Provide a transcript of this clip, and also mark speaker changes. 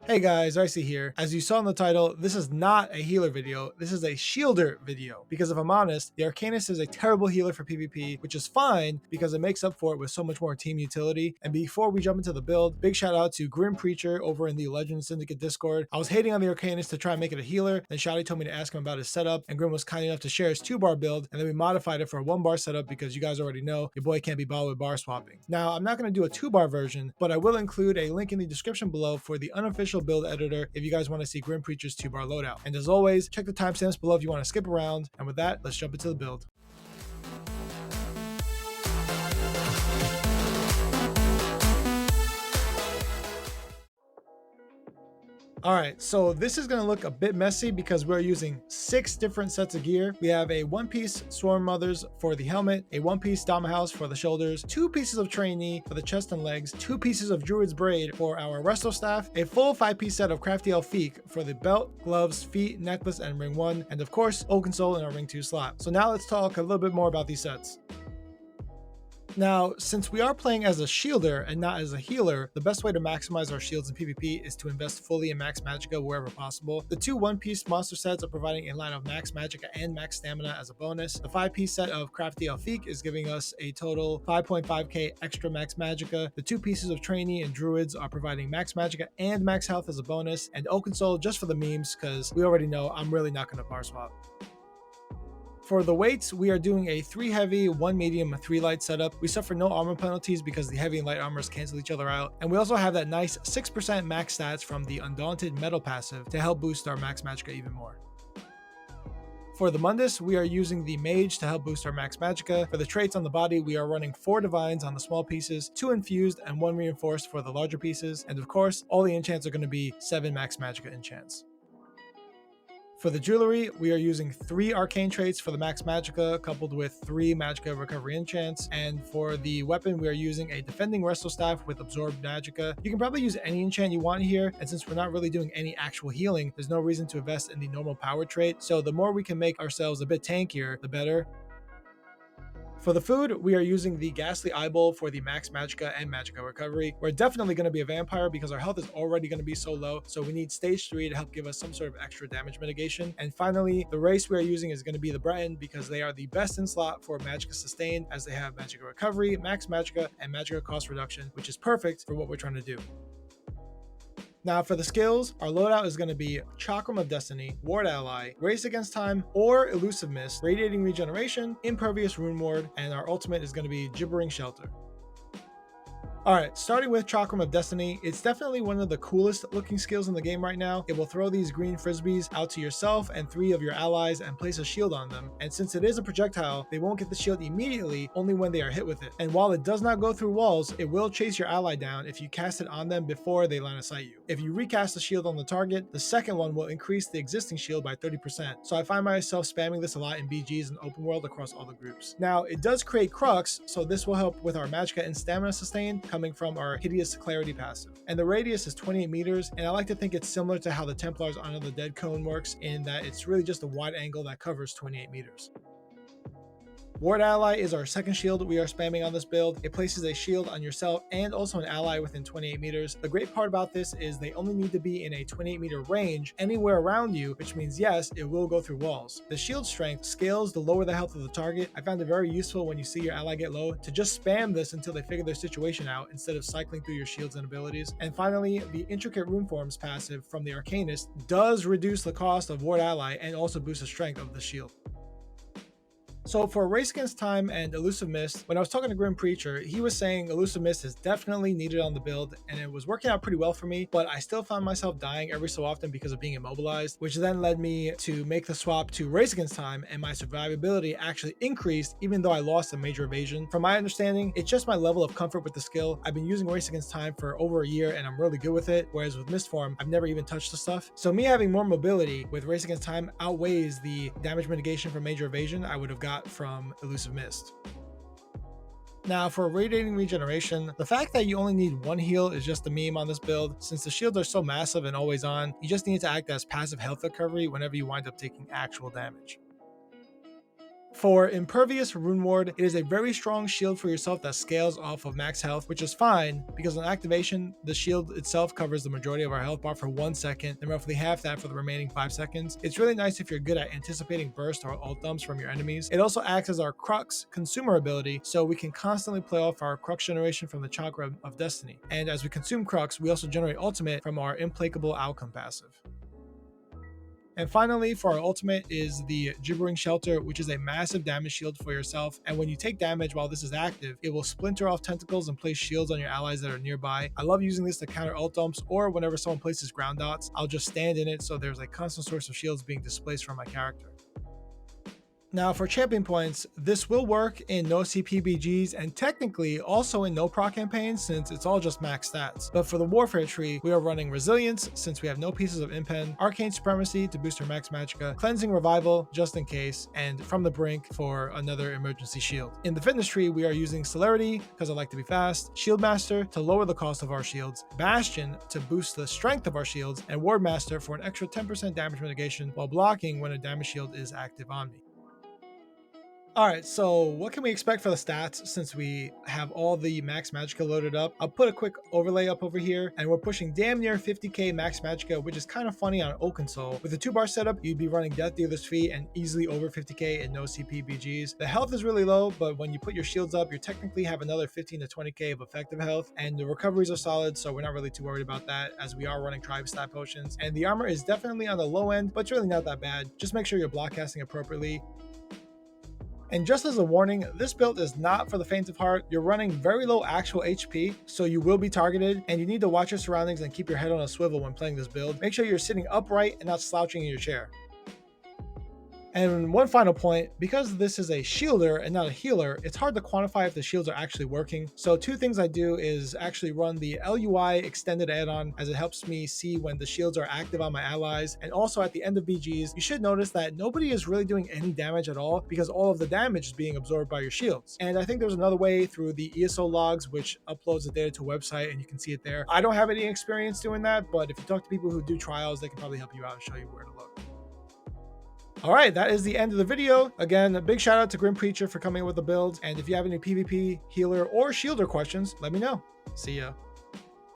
Speaker 1: Hey guys, Icy here. As you saw in the title, this is not a healer video, this is a shielder video. Because if I'm honest, the Arcanist is a terrible healer for PvP, which is fine because it makes up for it with so much more team utility. And before we jump into the build, big shout out to GrimPreacher over in the Legend Syndicate Discord. I was hating on the Arcanist to try and make it a healer, then Shouty told me to ask him about his setup, and Grim was kind enough to share his 2-bar build, and then we modified it for a 1-bar setup because you guys already know your boy can't be bothered with bar swapping. Now, I'm not going to do a 2-bar version, but I will include a link in the description below for the unofficial build editor if you guys want to see GrimPreacher's 2-bar loadout. And as always, check the timestamps below if you want to skip around. And with that, let's jump into the build. Alright, so this is going to look a bit messy because we're using 6 different sets of gear. We have a 1-piece Swarm Mothers for the helmet, a 1-piece Dama House for the shoulders, 2 pieces of Trainee for the chest and legs, 2 pieces of Druid's Braid for our Resto Staff, a full 5-piece set of Crafty Elfique for the belt, gloves, feet, necklace, and ring 1, and of course, Oak and Soul in our ring 2 slot. So now let's talk a little bit more about these sets. Now, since we are playing as a shielder and not as a healer, the best way to maximize our shields in PvP is to invest fully in max magicka wherever possible. The 2 1-piece monster sets are providing a line of max magicka and max stamina as a bonus. The 5-piece set of Crafty Elfique is giving us a total 5.5k extra max magicka. The 2 pieces of Trainee and Druids are providing max magicka and max health as a bonus. And Oak and Soul just for the memes, because we already know I'm really not going to bar swap. For the weights, we are doing a 3 heavy, 1 medium, 3 light setup. We suffer no armor penalties because the heavy and light armors cancel each other out. And we also have that nice 6% max stats from the Undaunted Metal passive to help boost our max magicka even more. For the Mundus, we are using the Mage to help boost our max magicka. For the traits on the body, we are running 4 Divines on the small pieces, 2 Infused, and 1 Reinforced for the larger pieces. And of course, all the enchants are going to be 7 max magicka enchants. For the jewelry, we are using 3 arcane traits for the max magicka, coupled with 3 magicka recovery enchants. And for the weapon, we are using a defending Resto Staff with absorbed magicka. You can probably use any enchant you want here, and since we're not really doing any actual healing, there's no reason to invest in the normal power trait. So the more we can make ourselves a bit tankier, the better. For the food, we are using the Ghastly Eyeball for the max magicka and magicka recovery. We're definitely going to be a vampire because our health is already going to be so low, so we need stage 3 to help give us some sort of extra damage mitigation. And finally, the race we are using is going to be the Breton because they are the best in slot for magicka sustain, as they have magicka recovery, max magicka, and magicka cost reduction, which is perfect for what we're trying to do. Now for the skills, our loadout is going to be Chakram of Destiny, Ward Ally, Race Against Time, or Elusive Mist, Radiating Regeneration, Impervious Rune Ward, and our ultimate is going to be Gibbering Shelter. Alright, starting with Chakram of Destiny, it's definitely one of the coolest looking skills in the game right now. It will throw these green frisbees out to yourself and 3 of your allies and place a shield on them. And since it is a projectile, they won't get the shield immediately, only when they are hit with it. And while it does not go through walls, it will chase your ally down if you cast it on them before they line of sight you. If you recast the shield on the target, the second one will increase the existing shield by 30%. So I find myself spamming this a lot in BGs and open world across all the groups. Now, it does create Crux, so this will help with our magicka and stamina sustain coming from our Hideous Clarity passive. And the radius is 28 meters, and I like to think it's similar to how the Templar's Honor the Dead cone works, in that it's really just a wide angle that covers 28 meters. Ward Ally is our second shield we are spamming on this build. It places a shield on yourself and also an ally within 28 meters. The great part about this is they only need to be in a 28 meter range anywhere around you, which means yes, it will go through walls. The shield strength scales the lower the health of the target. I found it very useful when you see your ally get low to just spam this until they figure their situation out instead of cycling through your shields and abilities. And finally, the Intricate Rune Forms passive from the Arcanist does reduce the cost of Ward Ally and also boost the strength of the shield. So for Race Against Time and Elusive Mist, when I was talking to GrimPreacher, he was saying Elusive Mist is definitely needed on the build, and it was working out pretty well for me, but I still found myself dying every so often because of being immobilized, which then led me to make the swap to Race Against Time, and my survivability actually increased even though I lost a major evasion. From my understanding, it's just my level of comfort with the skill. I've been using Race Against Time for over a year and I'm really good with it, whereas with Mist Form, I've never even touched the stuff. So me having more mobility with Race Against Time outweighs the damage mitigation from major evasion I would have got from Elusive Mist. Now for Radiating Regeneration, the fact that you only need 1 heal is just a meme on this build. Since the shields are so massive and always on, you just need to act as passive health recovery whenever you wind up taking actual damage. For Impervious Rune Ward, it is a very strong shield for yourself that scales off of max health, which is fine because on activation, the shield itself covers the majority of our health bar for 1 second and roughly half that for the remaining 5 seconds. It's really nice if you're good at anticipating burst or ult dumps from your enemies. It also acts as our Crux consumer ability, so we can constantly play off our Crux generation from the Chakra of Destiny. And as we consume Crux, we also generate ultimate from our Implacable Outcome passive. And finally, for our ultimate is the Gibbering Shelter, which is a massive damage shield for yourself. And when you take damage while this is active, it will splinter off tentacles and place shields on your allies that are nearby. I love using this to counter ult dumps, or whenever someone places ground dots, I'll just stand in it so there's a constant source of shields being displaced from my character. Now for champion points, this will work in no CPBGs and technically also in no proc campaigns since it's all just max stats. But for the warfare tree, we are running Resilience since we have no pieces of impen, Arcane Supremacy to boost our max magicka, Cleansing Revival just in case, and From the Brink for another emergency shield. In the fitness tree, we are using Celerity because I like to be fast, Shield Master to lower the cost of our shields, Bastion to boost the strength of our shields, and Ward Master for an extra 10% damage mitigation while blocking when a damage shield is active on me. Alright, so what can we expect for the stats since we have all the max magicka loaded up? I'll put a quick overlay up over here, and we're pushing damn near 50k max magicka, which is kind of funny on Oak Console. With a 2-bar setup, you'd be running Death Dealer's Fee and easily over 50k in no CPBGs. The health is really low, but when you put your shields up, you technically have another 15 to 20k of effective health, and the recoveries are solid, so we're not really too worried about that as we are running Tribe stat potions. And the armor is definitely on the low end, but it's really not that bad. Just make sure you're block casting appropriately. And just as a warning, this build is not for the faint of heart. You're running very low actual HP, so you will be targeted, and you need to watch your surroundings and keep your head on a swivel when playing this build. Make sure you're sitting upright and not slouching in your chair. And one final point, because this is a shielder and not a healer, it's hard to quantify if the shields are actually working. So 2 things I do is actually run the LUI extended add-on, as it helps me see when the shields are active on my allies. And also at the end of BGs, you should notice that nobody is really doing any damage at all because all of the damage is being absorbed by your shields. And I think there's another way through the ESO logs, which uploads the data to a website and you can see it there. I don't have any experience doing that, but if you talk to people who do trials, they can probably help you out and show you where to look. All right, that is the end of the video. Again, a big shout out to GrimPreacher for coming up with the build. And if you have any PvP, healer, or shielder questions, let me know. See ya.